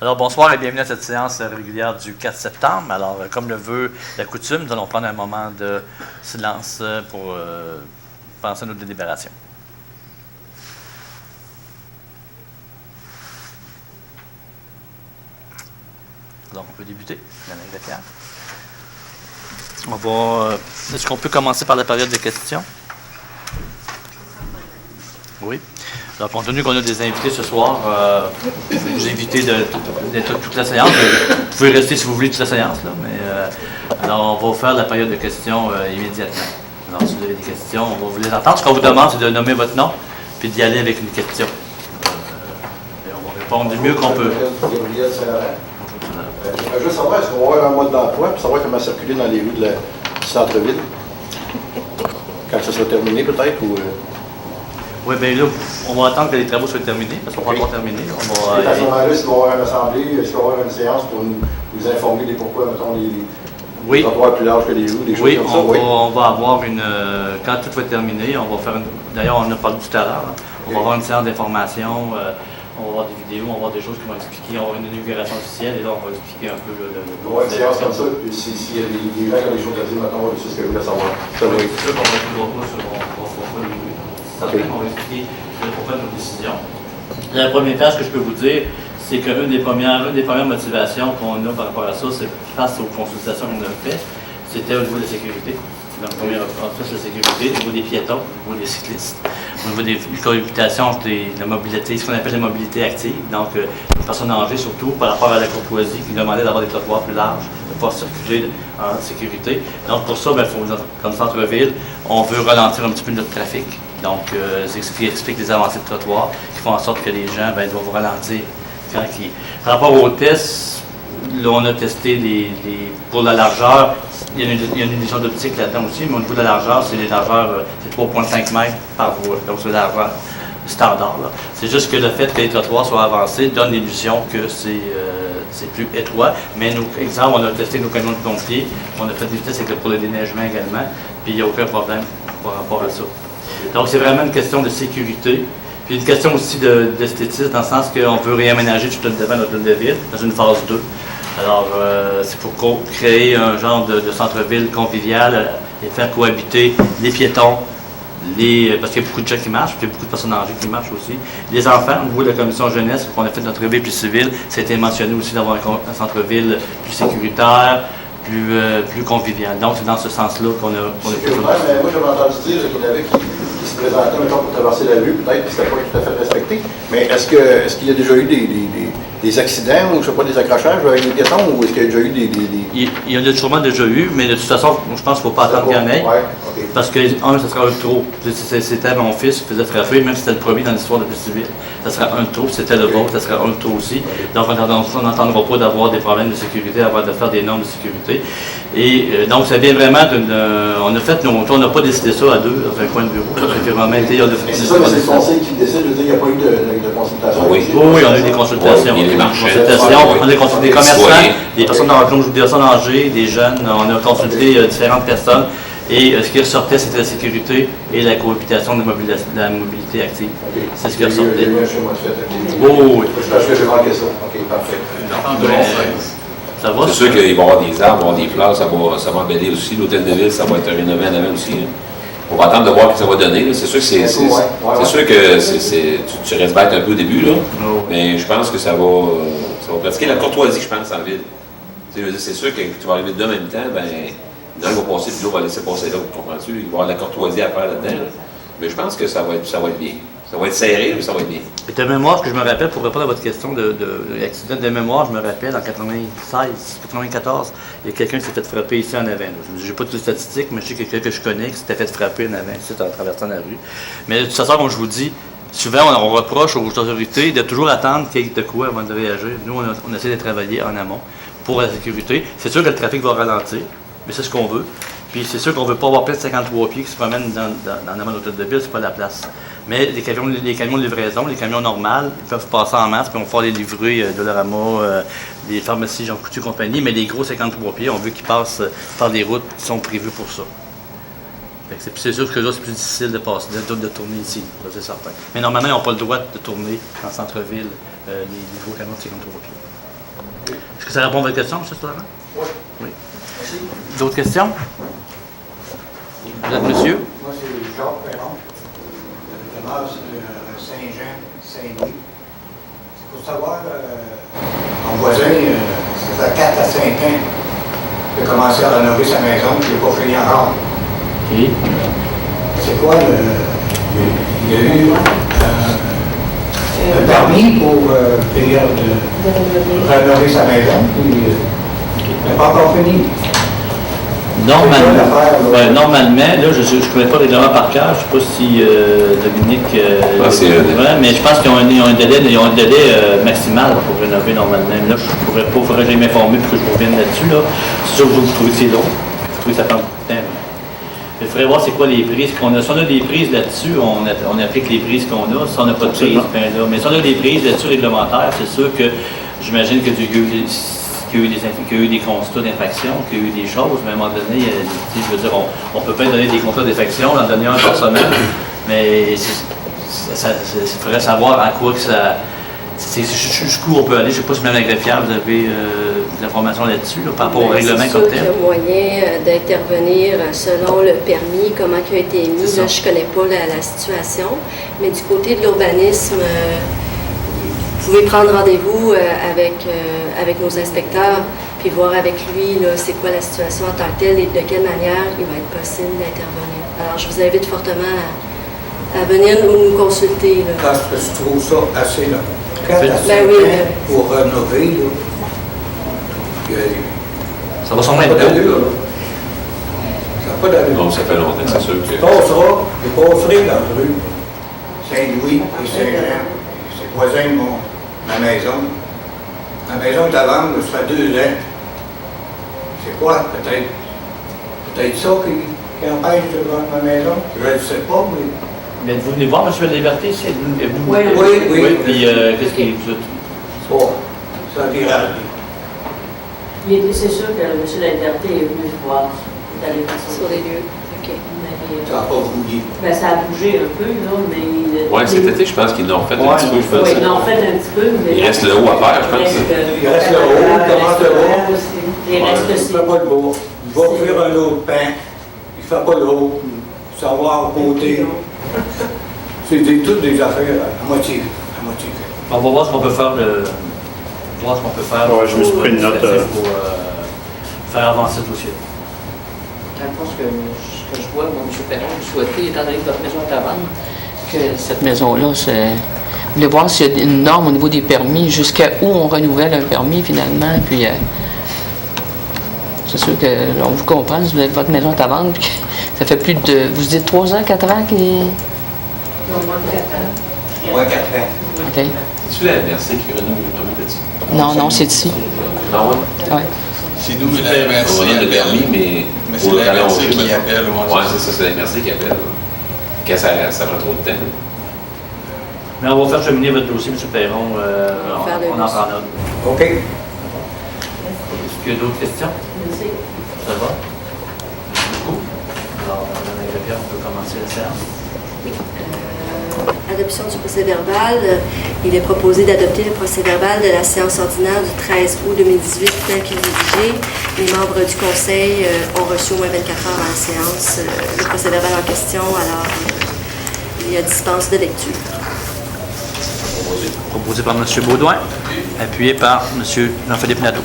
Alors, bonsoir et bienvenue à cette séance régulière du 4 septembre. Alors, comme le veut la coutume, nous allons prendre un moment de silence pour penser à notre délibération. Donc, on peut débuter. On va. Est-ce qu'on peut commencer par la période de questions? Oui. Alors, compte tenu qu'on a des invités ce soir, je vais vous inviter d'être toute la séance. Vous pouvez rester si vous voulez toute la séance, là, mais alors on va faire la période de questions immédiatement. Alors, si vous avez des questions, on va vous les entendre. Ce qu'on vous demande, c'est de nommer votre nom puis d'y aller avec une question. Et on va répondre du mieux qu'on peut. Je veux savoir, est-ce qu'on va avoir un mode d'emploi pour savoir comment circuler dans les rues du centre-ville? Quand ça sera terminé, peut-être? Ou, Oui, bien là, on va attendre que les travaux soient terminés, parce qu'on va pas encore terminer. À ce moment-là, s'il va y avoir une assemblée, est-ce qu'il va y avoir une séance pour nous informer des pourquoi, mettons, les trottoirs plus larges que les rues, des choses comme ça? Oui, on va avoir une... quand tout va être terminé, on va faire une... D'ailleurs, on en a parlé tout à l'heure. On va avoir une séance d'information, on va avoir des vidéos, on va avoir des choses qui vont expliquer, on va avoir une inauguration officielle, et là, on va expliquer un peu on va avoir une séance comme ça, puis s'il y a des gens qui ont des choses à dire, mettons, c'est ce que je voulais savoir. Ça va être sûr qu'on va toujours pas sur... On va expliquer pourquoi de nos décisions. La première chose que je peux vous dire, c'est qu'une des premières motivations qu'on a par rapport à ça, c'est face aux consultations qu'on a faites, c'était au niveau de la sécurité. Donc, première approche, la sécurité, au niveau des piétons, au niveau des cyclistes, au niveau des cohabitations de la mobilité, ce qu'on appelle la mobilité active. Donc, les personnes âgées, surtout par rapport à la courtoisie, qui demandait d'avoir des trottoirs plus larges, de pouvoir circuler en sécurité. Donc, pour ça, comme centre-ville, on veut ralentir un petit peu notre trafic. Donc, c'est ce qui explique les avancées de trottoir, qui font en sorte que les gens doivent ralentir. Par rapport aux tests, là, on a testé pour la largeur. Il y a une illusion d'optique là-dedans aussi, mais au niveau de la largeur, c'est les largeurs, c'est 3,5 mètres par voie. Donc, c'est la largeur standard. C'est juste que le fait que les trottoirs soient avancés donne l'illusion que c'est plus étroit. Mais, exemple, on a testé nos camions de pompiers, on a fait des tests pour le déneigement également, puis il n'y a aucun problème par rapport à ça. Donc, c'est vraiment une question de sécurité. Puis une question aussi d'esthétisme, dans le sens qu'on veut réaménager tout le devant de l'hôtel de ville dans une phase 2. Alors, c'est pour créer un genre de centre-ville convivial et faire cohabiter les piétons, parce qu'il y a beaucoup de gens qui marchent, puis il y a beaucoup de personnes âgées qui marchent aussi. Les enfants, au niveau de la commission jeunesse, qu'on a fait notre ville plus civile, ça a été mentionné aussi d'avoir un centre-ville plus sécuritaire, plus convivial. Donc, c'est dans ce sens-là qu'on a fait ça. Moi, j'avais entendu dire qu'il y en avait qui se présentaient maintenant pour traverser la rue, peut-être que c'était pas tout à fait respecté. Mais est-ce qu'il y a déjà eu des accidents ou, je sais pas, des accrochages avec les piétons, ou est-ce qu'il y a déjà eu Il y en a sûrement déjà eu, mais de toute façon, je pense qu'il ne faut pas attendre qu'il y en ait. Parce que, ça sera un trop. C'était mon fils qui faisait frapper, même si c'était le premier dans l'histoire de la civile. Ça sera un trop. C'était le vôtre, ça sera un trop aussi. Donc, on n'entendra pas d'avoir des problèmes de sécurité avant de faire des normes de sécurité. Et donc, ça vient vraiment on a fait nos tours, on n'a pas décidé ça à deux, dans un coin de bureau. C'est ça, mais c'est le conseil qui décide, je veux dire, il n'y a pas eu de consultation. Oui, on a eu des consultations. On a consulté des commerçants, des personnes âgées, des jeunes. On a consulté différentes personnes. Et ce qui ressortait, c'était la sécurité et la cohabitation de la mobilité active. C'est ce qui ressortait. Il y a eu un chemin de fait. Oui. Je pense que j'ai manqué ça. OK, parfait. Ça va? C'est sûr qu'il va y avoir des arbres, il va y avoir des fleurs, ça va embellir aussi. L'hôtel de ville, ça va être rénové en avant aussi. On va attendre de voir ce que ça va donner. C'est sûr que tu restes bête un peu au début, là, mais je pense que ça va pratiquer la courtoisie, je pense, en ville. C'est sûr que tu vas arriver deux en même temps, l'un va passer, puis l'autre va laisser passer l'autre, comprends-tu? Il va y avoir de la courtoisie à faire là-dedans. Là. Mais je pense que ça va être bien. Ça va être serré, mais ça va être bien. Et de mémoire, que je me rappelle, pour répondre à votre question d'accident de mémoire, je me rappelle, en 94, il y a quelqu'un qui s'est fait frapper ici en avant. Je n'ai pas toutes les statistiques, mais je sais qu'il y a quelqu'un que je connais qui s'était fait frapper en avant, ici, en traversant la rue. Mais de toute façon, comme je vous dis, souvent, on reproche aux autorités de toujours attendre qu'il y ait de quoi avant de réagir. Nous, on essaie de travailler en amont pour la sécurité. C'est sûr que le trafic va ralentir, mais c'est ce qu'on veut. Puis c'est sûr qu'on ne veut pas avoir plein de 53 pieds qui se promènent dans l'amont de l'hôtel de ville, c'est pas la place. Mais les camions de livraison, les camions normaux, ils peuvent passer en masse, puis on va pouvoir les livrer Dollarama, les pharmacies Jean Coutu et compagnie, mais les gros 53 pieds, on veut qu'ils passent par des routes qui sont prévues pour ça. C'est sûr que là, c'est plus difficile de tourner ici, ça, c'est certain. Mais normalement, ils n'ont pas le droit de tourner en centre-ville les gros camions de 53 pieds. Est-ce que ça répond à votre question, M. Stoddard? Oui. Merci. D'autres questions? Vous êtes monsieur? Moi, c'est Jacques Perron. Je demeure sur Saint-Jean, Saint-Louis. C'est pour savoir, mon voisin, ça fait 4 à 5 ans, il a commencé à rénover sa maison, puis il n'a pas fini encore. OK. C'est quoi il a eu un permis pour finir de rénover sa maison, puis il n'a pas encore fini. Normalement, là, je ne connais pas le règlement par cœur, je ne sais pas si Dominique... mais je pense qu'ils ont un délai maximal pour rénover normalement. Là, je ne pourrais pas, il faudrait que j'aille m'informer pour que je revienne là-dessus. Là. C'est sûr que vous trouvez que c'est long. Vous trouvez que ça prend beaucoup de temps. Il faudrait voir c'est quoi les prises qu'on a. Si on a des prises là-dessus, on applique les prises qu'on a. Si on n'a pas de prises, ben là. Mais si on a des prises là-dessus réglementaires, c'est sûr que j'imagine que qu'il y a eu des constats d'infraction, qu'il y a eu des choses, mais à un moment donné, je veux dire, on peut pas donner des constats d'infraction, en donner un par semaine, mais il faudrait savoir en quoi que ça... Jusqu'où on peut aller. Je ne sais pas si même la greffière, vous avez des informations là-dessus, là, par rapport au règlement comme tel. C'est sûr qu'il y a moyen d'intervenir selon le permis, comment il a été émis. Là, je ne connais pas la situation, mais du côté de l'urbanisme, vous pouvez prendre rendez-vous avec nos inspecteurs puis voir avec lui c'est quoi la situation en tant que telle et de quelle manière il va être possible d'intervenir. Alors, je vous invite fortement à venir nous consulter. Là. Parce que je trouve ça assez long. 4 à 5 oui, ans pour rénover, ça va sûrement ça n'a être pas long. d'allure. Ça n'a pas d'allure. Non, ça fait longtemps, c'est sûr que... Il passerait dans la rue Saint-Louis et Saint-Jean. C'est voisin de ma maison. Ma maison est à vendre, ça fait 2 ans. C'est quoi, peut-être ça qui empêche de vendre ma maison? Je ne sais pas, mais... Mais vous venez voir, M. La Liberté, c'est vous. Oui. Puis, qu'est-ce qui vous... Bon, ça dirait. C'est sûr que M. La Liberté est venu voir d'aller Sur les lieux. OK. Ça n'a pas brouillé. Ben, ça a bougé un peu, là, mais... Oui, cet été, je pense qu'ils l'ont fait un petit peu, je pense. Oui, ils l'ont fait un petit peu, mais... Il reste le haut à faire, je pense. Il reste le haut, il commence le haut. Il reste Il ne aussi. fait pas le beau. Il va faire un autre pain. Il ne fait pas l'eau. Ça va à côté. C'est toutes des affaires à moitié. On va voir ce qu'on peut faire. Ouais, je me suis pris une note. Pour faire avancer le dossier. Je pense que ce que je vois, moi, M. Perron, vous souhaitez, étant donné que votre maison est à vendre, que cette maison-là, vous voulez voir s'il y a une norme au niveau des permis, jusqu'à où on renouvelle un permis finalement, puis c'est sûr que on vous comprend, si vous avez votre maison est à vendre, puis ça fait plus de, vous dites 3 ans, 4 ans qu'il... Non, moins de 4 ans. Moins 4 ans. OK. C'est-tu la MRC qui renomme le permis de ça? Non, c'est ici. Non, oui. Ouais. C'est nous, la MRC On donne le permis, mais c'est la MRC qui appelle. Oui, c'est la MRC qui appelle. Quand ça prend trop de temps. Mais on va faire cheminer votre dossier, M. Perron. On en prend note. OK. Est-ce qu'il y a d'autres questions? Merci. Ça va? Merci beaucoup. Alors, Mme la greffière, on peut commencer la séance. Oui. Adoption du procès-verbal. Il est proposé d'adopter le procès-verbal de la séance ordinaire du 13 août 2018 tel qu'il est rédigé. Les membres du conseil ont reçu au moins 24 heures avant la séance le procès-verbal en question, alors il y a dispense de lecture. Proposé par M. Baudouin, appuyé par M. Jean-Philippe Nadeau.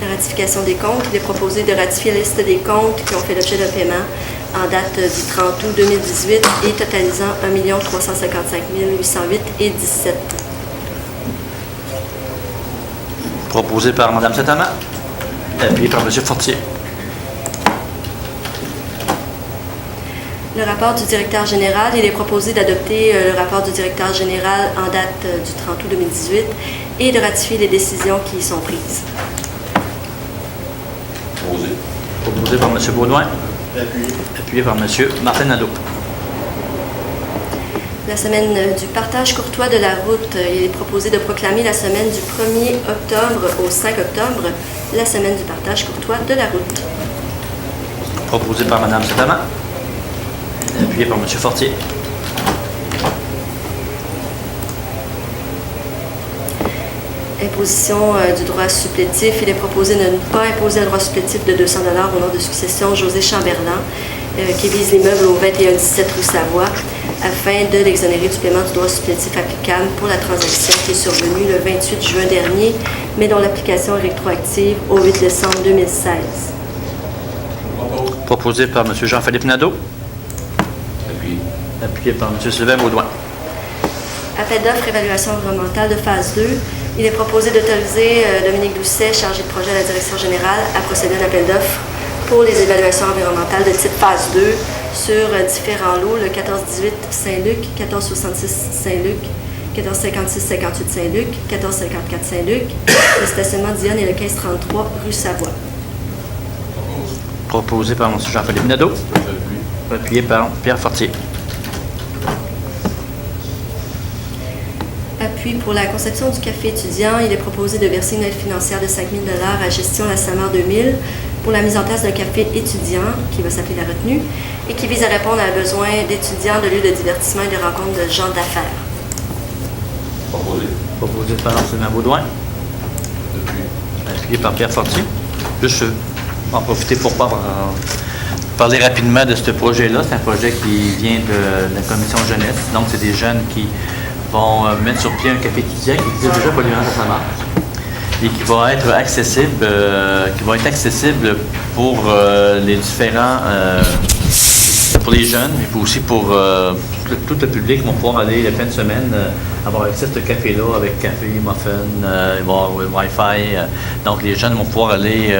La ratification des comptes. Il est proposé de ratifier la liste des comptes qui ont fait l'objet d'un paiement en date du 30 août 2018 et totalisant 1 355 808,17 $. Proposé par Mme Saint-Amand, appuyé par M. Fortier. Le rapport du directeur général, il est proposé d'adopter le rapport du directeur général en date du 30 août 2018 et de ratifier les décisions qui y sont prises. Proposé par M. Baudouin, appuyé par M. Martin Nadeau. La semaine du partage courtois de la route, il est proposé de proclamer la semaine du 1er octobre au 5 octobre, la semaine du partage courtois de la route. Proposé par Mme Saint-Amand, appuyé par M. Fortier. imposition du droit supplétif. Il est proposé de ne pas imposer un droit supplétif de 200 $ au nom de succession José Chamberlain, qui vise l'immeuble au 2117 rue Savoie, afin de l'exonérer du paiement du droit supplétif applicable pour la transaction qui est survenue le 28 juin dernier, mais dont l'application est rétroactive au 8 décembre 2016. Proposé par M. Jean-Philippe Nadeau. Appuyé par M. Sylvain Baudouin. Appel d'offres évaluation environnementale de phase 2. Il est proposé d'autoriser Dominique Doucet, chargé de projet à la direction générale, à procéder à un appel d'offres pour les évaluations environnementales de type phase 2 sur différents lots, le 1418 Saint-Luc, 1466 Saint-Luc, 1456-58 Saint-Luc, 1454 Saint-Luc, le stationnement d'Yonne et le 1533 rue Savoie. Proposé par M. Jean-Philippe Nadeau. Appuyé par Pierre Fortier. Appui pour la conception du café étudiant, il est proposé de verser une aide financière de 5 000 $ à Gestion La Samar 2000 pour la mise en place d'un café étudiant qui va s'appeler La Retenue et qui vise à répondre à un besoin d'étudiants, de lieux de divertissement et de rencontres de gens d'affaires. Proposé par Sylvain Baudouin. Appuyé par Pierre Fortier. Je vais en profiter pour parler rapidement de ce projet-là. C'est un projet qui vient de la commission jeunesse. Donc, c'est des jeunes qui vont mettre sur pied un café étudiant qui existe déjà pour les gens de Samar et qui va être accessible pour les différents, pour les jeunes et puis aussi pour tout le public qui vont pouvoir aller la fin de semaine avoir accès à ce café-là avec café, muffin, Wi-Fi. Donc les jeunes vont pouvoir aller,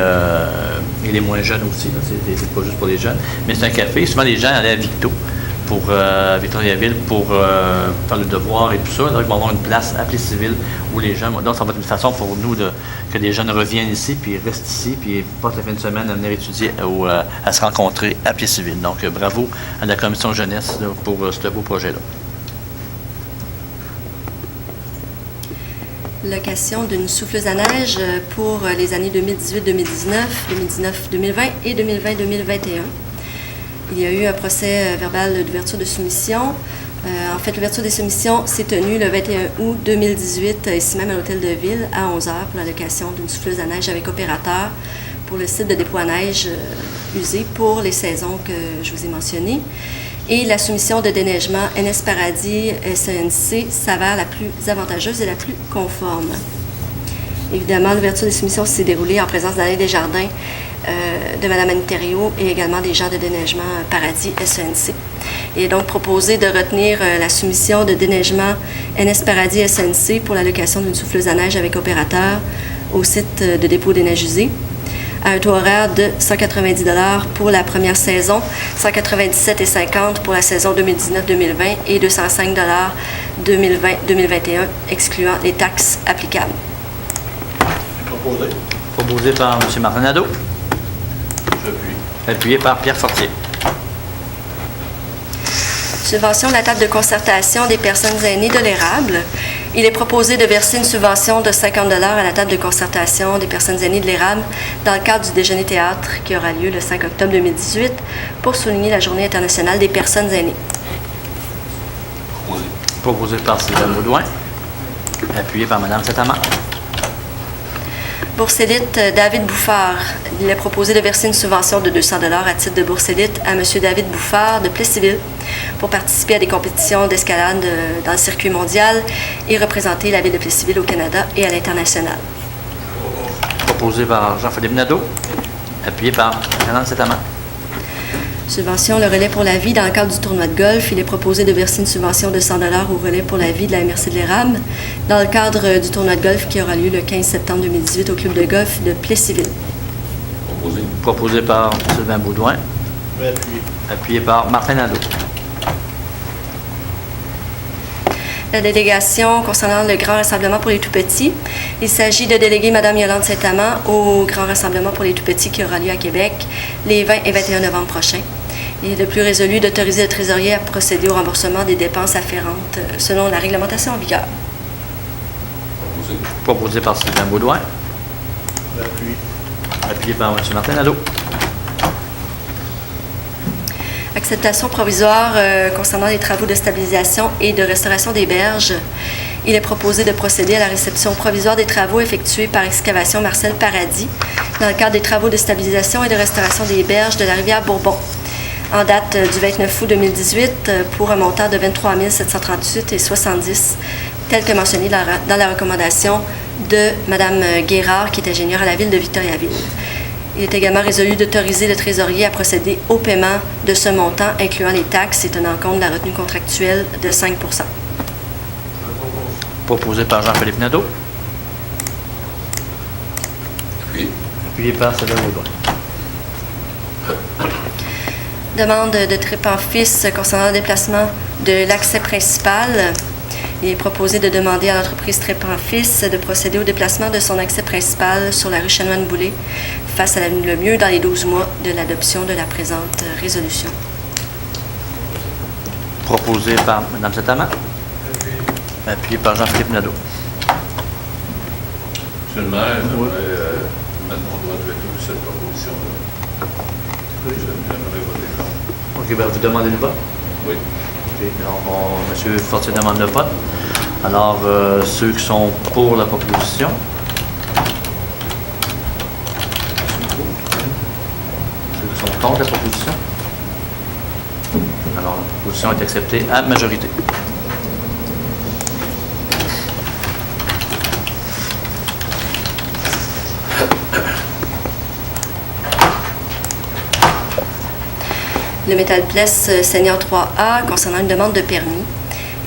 et les moins jeunes aussi, c'est pas juste pour les jeunes, mais c'est un café. Souvent les gens allaient à Victo, Victoriaville pour faire le devoir et tout ça. Donc, ils vont avoir une place appelée civile où les gens... Donc, ça va être une façon pour nous que les jeunes reviennent ici, puis restent ici, puis passent la fin de semaine à venir étudier ou à se rencontrer à pied civil. Donc, bravo à la commission jeunesse là, pour ce beau projet-là. Location d'une souffleuse à neige pour les années 2018-2019, 2019-2020 et 2020-2021. Il y a eu un procès verbal d'ouverture de soumission. En fait, l'ouverture des soumissions s'est tenue le 21 août 2018, ici même à l'Hôtel de Ville, à 11h, pour la location d'une souffleuse à neige avec opérateur pour le site de dépôt à neige usé pour les saisons que je vous ai mentionnées. Et la soumission de déneigement NS Paradis SENC s'avère la plus avantageuse et la plus conforme. Évidemment, l'ouverture des soumissions s'est déroulée en présence d'Alain Desjardins, de Mme Annie Thériault et également des gens de déneigement Paradis SENC. Il est donc proposé de retenir la soumission de déneigement NS Paradis SNC pour la location d'une souffleuse à neige avec opérateur au site de dépôt des neiges usées à un taux horaire de 190 $ pour la première saison, 197,50 pour la saison 2019-2020 et 205 $ 2020-2021, excluant les taxes applicables. Proposé par M. Martin Nadeau. Appuyé par Pierre Fortier. Subvention de la table de concertation des personnes aînées de l'érable. Il est proposé de verser une subvention de 50 $ à la table de concertation des personnes aînées de l'érable dans le cadre du déjeuner théâtre qui aura lieu le 5 octobre 2018 pour souligner la Journée internationale des personnes aînées. Proposé par Sylvain Baudouin. Appuyé par Mme Satama. Bourse élite David Bouffard. Il est proposé de verser une subvention de 200 $ à titre de bourse élite à M. David Bouffard de Plessisville pour participer à des compétitions d'escalade dans le circuit mondial et représenter la ville de Plessisville au Canada et à l'international. Proposé par Jean-Philippe Nadeau. Appuyé par Mme Satama. Subvention le relais pour la vie dans le cadre du tournoi de golf. Il est proposé de verser une subvention de 100 $ au relais pour la vie de la MRC de l'érable dans le cadre du tournoi de golf qui aura lieu le 15 septembre 2018 au club de golf de Plessisville. Proposé par Sylvain Baudouin. Appuyé par Martin Nadeau. La délégation concernant le Grand Rassemblement pour les Tout-Petits. Il s'agit de déléguer Mme Yolande Saint-Amand au Grand Rassemblement pour les Tout-Petits qui aura lieu à Québec les 20 et 21 novembre prochains. Il est de plus résolu d'autoriser le trésorier à procéder au remboursement des dépenses afférentes selon la réglementation en vigueur. Proposé par Sylvain Baudouin. Appuyé par M. Martin Nadeau. Acceptation provisoire concernant les travaux de stabilisation et de restauration des berges. il est proposé de procéder à la réception provisoire des travaux effectués par Excavation Marcel Paradis dans le cadre des travaux de stabilisation et de restauration des berges de la rivière Bourbon, en date du 29 août 2018 pour un montant de 23 738,70 tel que mentionné dans la recommandation de Mme Guérard, qui est ingénieure à la Ville de Victoriaville. Il est également résolu d'autoriser le trésorier à procéder au paiement de ce montant, incluant les taxes et tenant compte de la retenue contractuelle de 5 %. Proposé par Jean-Philippe Nadeau. Oui. Appuyé par Sylvain Baudouin. Demande de Trip en Fils concernant le déplacement de l'accès principal. Il est proposé de demander à l'entreprise Trip en Fils de procéder au déplacement de son accès principal sur la rue Chanoine-Boulay face à l'avenue Lemieux dans les 12 mois de l'adoption de la présente résolution. Proposé par Mme Satama. Appuyé par Jean-Philippe Nadeau. Monsieur le maire, j'aimerais mettre mon droit de veto sur cette proposition-là. J'aimerais voter contre. OK, bien, vous demandez le vote? Oui. OK, alors, M. Fortier demande le vote. Alors, ceux qui sont pour la proposition. Ceux qui sont contre la proposition. Alors, la proposition est acceptée à majorité. Le Métalplus Senior 3A concernant une demande de permis.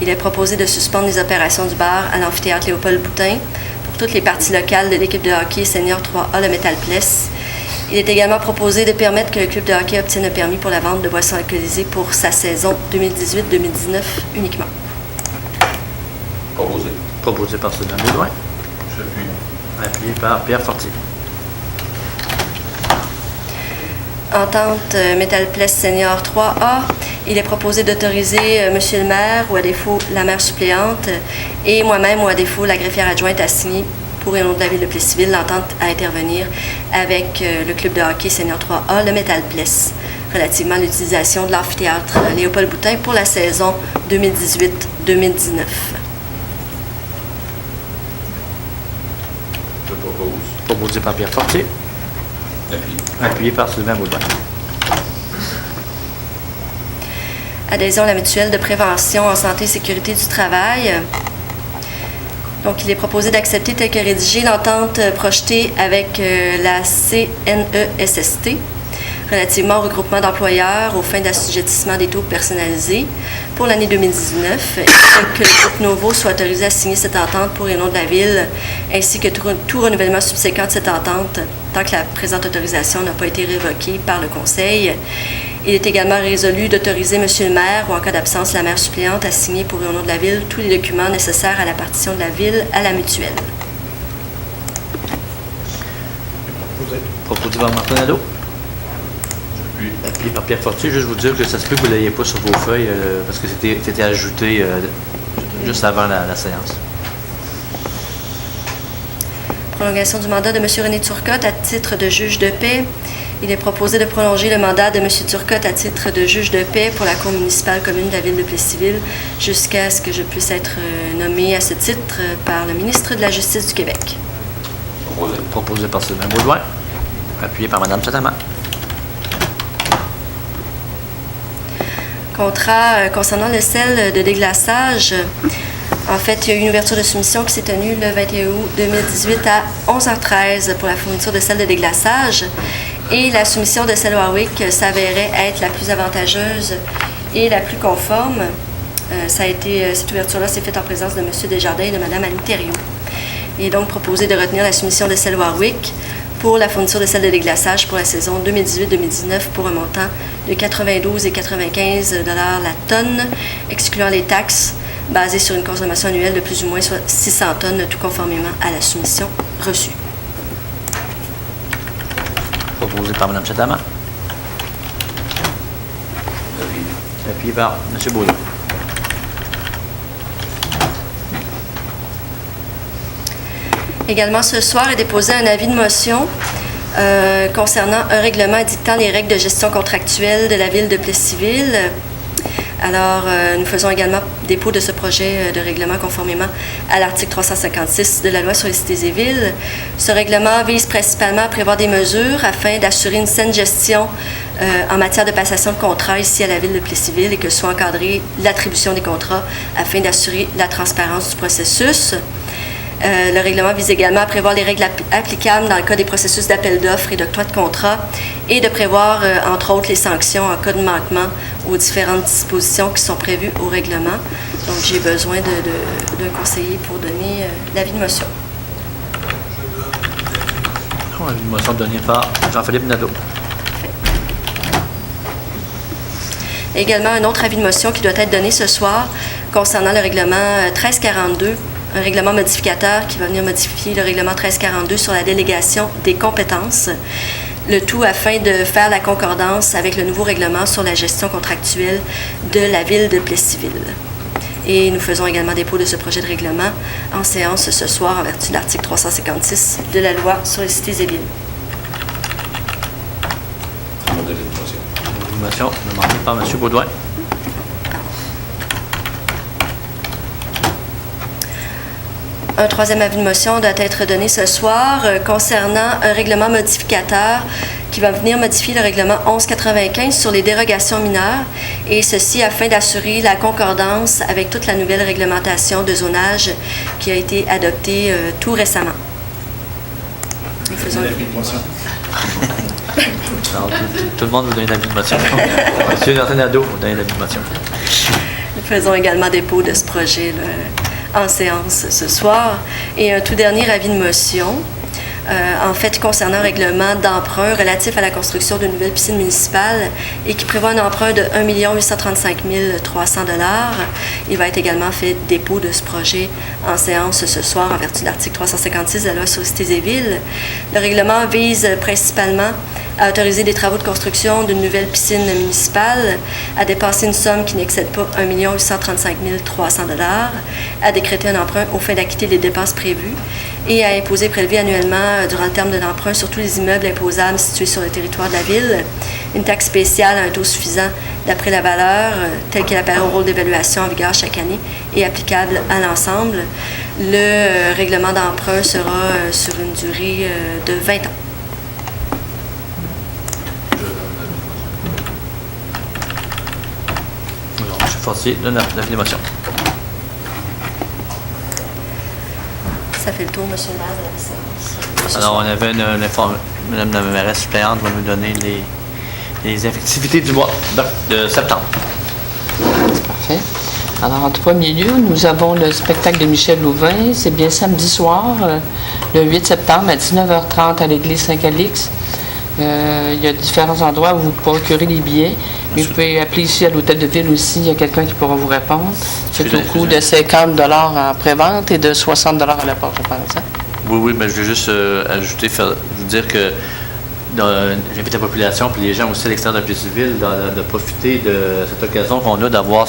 Il est proposé de suspendre les opérations du bar à l'amphithéâtre Léopold Boutin pour toutes les parties locales de l'équipe de hockey Senior 3A, le Métalplus. Il est également proposé de permettre que le club de hockey obtienne un permis pour la vente de boissons alcoolisées pour sa saison 2018-2019 uniquement. Proposé. Proposé par Sylvain Baudouin. J'appuie. Appuyé par Pierre Fortier. Entente Métalplus Senior 3A, il est proposé d'autoriser Monsieur le maire ou à défaut la maire suppléante et moi-même ou à défaut la greffière adjointe à signer pour et au nom de la Ville de Plessisville l'entente à intervenir avec le club de hockey Senior 3A, le Métalplus, relativement à l'utilisation de l'amphithéâtre Léopold Boutin pour la saison 2018-2019. Je propose. Proposé par Pierre Fortier. Appuyé. Appuyé par Sylvain Baudouin. Adhésion à la mutuelle de prévention en santé et sécurité du travail. Donc, il est proposé d'accepter tel que rédigé l'entente projetée avec la CNESST relativement au regroupement d'employeurs aux fins d'assujettissement des taux personnalisés pour l'année 2019 et que le groupe Novo soit autorisé à signer cette entente pour et au nom de la Ville, ainsi que tout renouvellement subséquent de cette entente tant que la présente autorisation n'a pas été révoquée par le Conseil. Il est également résolu d'autoriser M. le maire ou en cas d'absence la maire suppléante à signer pour et au nom de la Ville tous les documents nécessaires à la partition de la Ville à la mutuelle. Proposé par Martin Nadeau. Appuyé par Pierre Fortier. Juste vous dire que ça se peut que vous ne l'ayez pas sur vos feuilles parce que c'était ajouté juste avant la séance. Prolongation du mandat de M. René Turcotte à titre de juge de paix. Il est proposé de prolonger le mandat de M. Turcotte à titre de juge de paix pour la Cour municipale commune de la Ville de Plessisville jusqu'à ce que je puisse être nommé à ce titre par le ministre de la Justice du Québec. Proposé. Proposé par Sylvain Baudouin. Appuyé par Mme Satama. Contrat concernant le sel de déglaçage. En fait, il y a eu une ouverture de soumission qui s'est tenue le 21 août 2018 à 11h13 pour la fourniture de sel de déglaçage. Et la soumission de sel Warwick s'avérait être la plus avantageuse et la plus conforme. Cette ouverture-là s'est faite en présence de M. Desjardins et de Mme Annie Thériault. Il est donc proposé de retenir la soumission de sel Warwick pour la fourniture de sel de déglaçage pour la saison 2018-2019 pour un montant de 92,95 $ la tonne, excluant les taxes, basé sur une consommation annuelle de plus ou moins 600 tonnes, tout conformément à la soumission reçue. Proposé par Mme Satama. Appuyé par M. Baudouin. Également, ce soir est déposé un avis de motion concernant un règlement dictant les règles de gestion contractuelle de la Ville de Plessisville. Alors, nous faisons également dépôt de ce projet de règlement conformément à l'article 356 de la loi sur les cités et villes. Ce règlement vise principalement à prévoir des mesures afin d'assurer une saine gestion en matière de passation de contrats ici à la ville de Plessisville et que soit encadrée l'attribution des contrats afin d'assurer la transparence du processus. Le règlement vise également à prévoir les règles applicables dans le cas des processus d'appel d'offres et d'octroi de contrats et de prévoir, entre autres, les sanctions en cas de manquement aux différentes dispositions qui sont prévues au règlement. Donc, j'ai besoin d'un conseiller pour donner l'avis de motion. L'avis de motion donnée par Jean-Philippe Nadeau. Également, un autre avis de motion qui doit être donné ce soir concernant le règlement 1342, un règlement modificateur qui va venir modifier le règlement 1342 sur la délégation des compétences, le tout afin de faire la concordance avec le nouveau règlement sur la gestion contractuelle de la ville de Plessisville. Et nous faisons également dépôt de ce projet de règlement en séance ce soir en vertu de l'article 356 de la loi sur les cités et villes. Motion demandée par M. Baudouin. Un troisième avis de motion doit être donné ce soir concernant un règlement modificateur qui va venir modifier le règlement 1195 sur les dérogations mineures, et ceci afin d'assurer la concordance avec toute la nouvelle réglementation de zonage qui a été adoptée tout récemment. Nous faisons Alors, tout le monde vous donne l'avis de motion. M. Nadeau vous donne l'avis de motion. Nous faisons également dépôt de ce projet en séance ce soir. Et un tout dernier avis de motion, en fait concernant un règlement d'emprunt relatif à la construction d'une nouvelle piscine municipale et qui prévoit un emprunt de 1 835 300 $. Il va être également fait dépôt de ce projet en séance ce soir en vertu de l'article 356 de la loi sur les cités et villes. Le règlement vise principalement à autoriser des travaux de construction d'une nouvelle piscine municipale, à dépasser une somme qui n'excède pas 1 835 300 $, à décréter un emprunt aux fins d'acquitter les dépenses prévues et à imposer et prélever annuellement durant le terme de l'emprunt sur tous les immeubles imposables situés sur le territoire de la ville une taxe spéciale à un taux suffisant d'après la valeur telle qu'elle apparaît au rôle d'évaluation en vigueur chaque année et applicable à l'ensemble. Le règlement d'emprunt sera sur une durée de 20 ans. M. Fortier donne l'avis de motion. Ça fait le tour, M. le maire, de la séance. Alors, on avait Mme la mairesse suppléante va nous donner les activités du mois de septembre. Parfait. Alors, en premier lieu, nous avons le spectacle de Michel Louvain. C'est bien samedi soir, le 8 septembre, à 19h30 à l'église Saint-Calix. Il y a différents endroits où vous procurez les billets. Mais vous pouvez appeler ici à l'hôtel de ville aussi. Il y a quelqu'un qui pourra vous répondre. C'est au coût de 50 $ en pré-vente et de 60 $ à la porte, je pense. Hein? Oui, mais je vais juste ajouter, vous dire que j'invite la population et les gens aussi à l'extérieur de Plessisville de profiter de cette occasion qu'on a d'avoir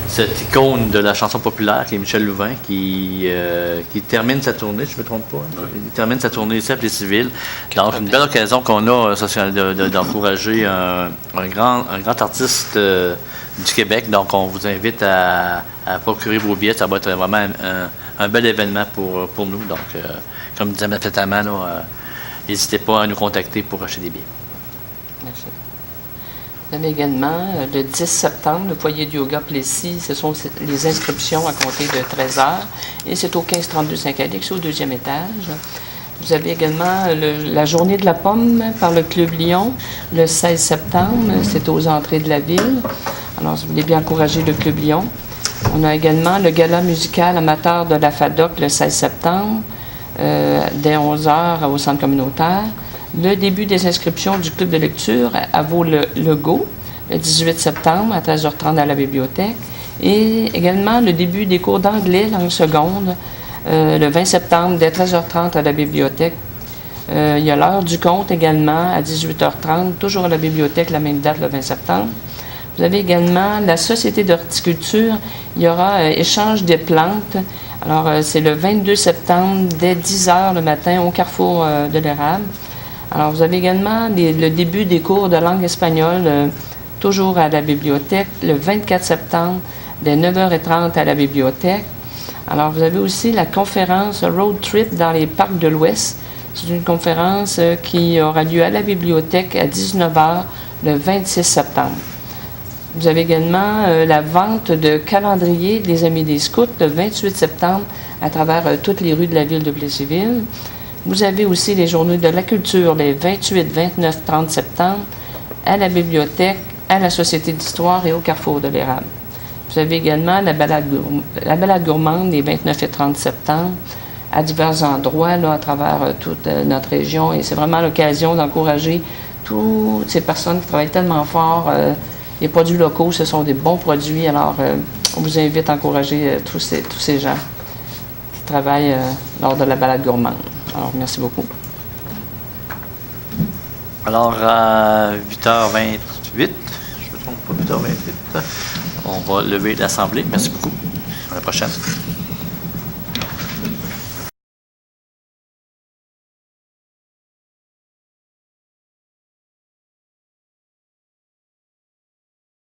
cette icône de la chanson populaire qui est Michel Louvain qui termine sa tournée, si je ne me trompe pas. Hein? Il termine sa tournée ici à Plessisville. Donc, une belle occasion qu'on a d'encourager un grand artiste du Québec. Donc, on vous invite à procurer vos billets. Ça va être vraiment un bel événement pour nous. Donc, comme disait Mme Fetaman, n'hésitez pas à nous contacter pour acheter des billets. Merci. Vous avez également le 10 septembre, le foyer du yoga Plessis, ce sont les inscriptions à compter de 13h et c'est au 1532 Saint-Calix, au 2e étage. Vous avez également la journée de la pomme par le Club Lyon, le 16 septembre, c'est aux entrées de la ville. Alors, si vous voulez bien encourager le Club Lyon. On a également le gala musical amateur de la FADOC le 16 septembre, dès 11h au centre communautaire. Le début des inscriptions du club de lecture à Vaux-le-Go, le 18 septembre à 13h30 à la bibliothèque. Et également le début des cours d'anglais langue seconde, le 20 septembre dès 13h30 à la bibliothèque. Il y a l'heure du conte également à 18h30, toujours à la bibliothèque, la même date le 20 septembre. Vous avez également la Société d'horticulture. Il y aura échange des plantes. Alors, c'est le 22 septembre dès 10h le matin au carrefour de l'érable. Alors, vous avez également le début des cours de langue espagnole toujours à la bibliothèque, le 24 septembre, dès 9h30 à la bibliothèque. Alors, vous avez aussi la conférence Road Trip dans les parcs de l'Ouest. C'est une conférence qui aura lieu à la bibliothèque à 19h le 26 septembre. Vous avez également la vente de calendrier des Amis des Scouts le 28 septembre à travers toutes les rues de la ville de Plessisville. Vous avez aussi les journées de la culture les 28, 29, 30 septembre à la bibliothèque, à la Société d'histoire et au Carrefour de l'Érable. Vous avez également la balade gourmande les 29 et 30 septembre à divers endroits là, à travers toute notre région. Et c'est vraiment l'occasion d'encourager toutes ces personnes qui travaillent tellement fort. Les produits locaux, ce sont des bons produits. Alors, on vous invite à encourager tous ces gens qui travaillent lors de la balade gourmande. Alors, merci beaucoup. Alors, à 8h28, je me trompe pas, 8h28, on va lever l'Assemblée. Merci beaucoup. À la prochaine.